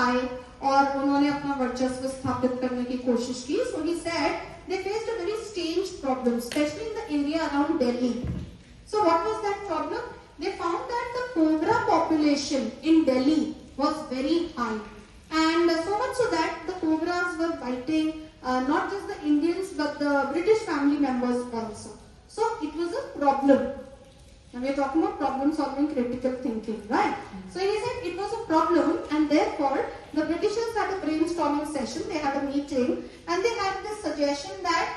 आए और उन्होंने अपना वर्चस्व स्थापित करने की कोशिश की. So he said they faced a very strange problem, especially in the area around Delhi. So what was that problem? They found that the cobra population in Delhi was very high, and so much so that the cobras were biting not just the Indians but the British family members also. So it was a problem. Now we are talking about problem solving, critical thinking, right? So he said it was a problem, and therefore the Britishers had a brainstorming session. They had a meeting, and they had this suggestion that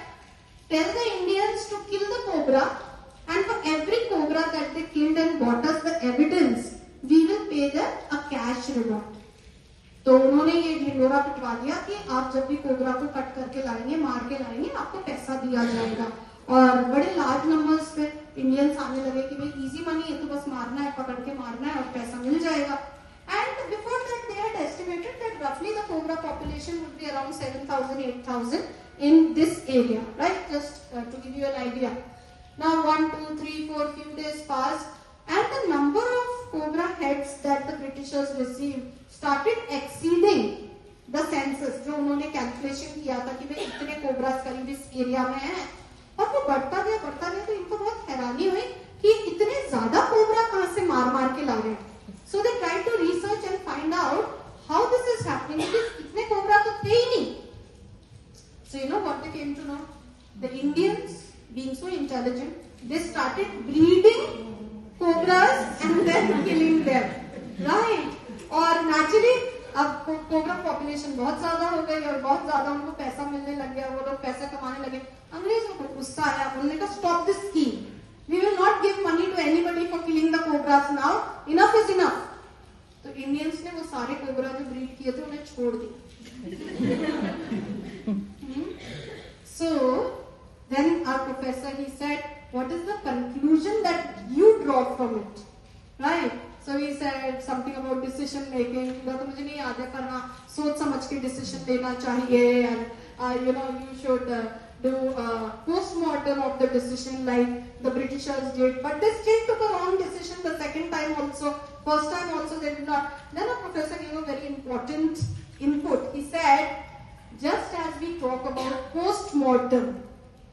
tell the Indians to kill the cobra, and for every cobra that they killed and brought us the evidence, we will pay them a cash reward. तो उन्होंने ये ढिंडोरा पिटवा दिया कि आप जब भी cobra को cut करके लाएंगे, मार के लाएंगे, आपको पैसा दिया जाएगा. और बड़े लार्ज नंबर्स पे इंडियंस आने लगे कि भाई इजी मनी है, तो बस मारना है, पकड़ के मारना है और पैसा मिल जाएगा. And before that they had estimated that roughly the cobra population would be around 7,000, 8,000 in this area, right? Just to give you an idea. Now 1, 2, 3, 4 few days passed, and the number of cobra heads that the Britishers received started exceeding the census जो उन्होंने calculation किया था कि भाई इतने cobras करीब इस area में हैं, और वो बढ़ता गया. तो इनको बहुत हैरानी हुई कि इतने ज्यादा कोबरा कहाँ से मार के ला रहे हैं. So they tried to research and find out how this is happening, because इतने कोबरा तो थे ही नहीं. So you know what they came to know? The Indians, being so intelligent, they started breeding cobras and then killing them, right? और naturally अब cobra population बहुत ज्यादा हो गई और बहुत ज्यादा उनको पैसा मिलने लग गया, वो लोग पैसा कमाने लगे. अंग्रेजों को गुस्सा आया, उन्होंने कहा stop this scheme, we will not give money to anybody for killing the cobras now, enough is enough. तो इंडियंस ने वो सारे कोबरा जो ब्रीड किए थे उन्हें छोड़ दिए. So then our professor, he said, what is the conclusion that you draw from it, right? So he said something about decision making. तो मुझे नहीं याद है, पर हाँ सोच समझ के decision लेना चाहिए, and you know you should do post-mortem of the decision like the Britishers did. But they still took a wrong decision the second time also. First time also they did not. Then a professor gave a very important input. He said, just as we talk about post-mortem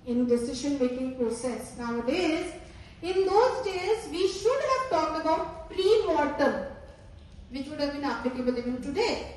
in decision-making process nowadays, in those days we should have talked about pre-mortem, which would have been applicable even today.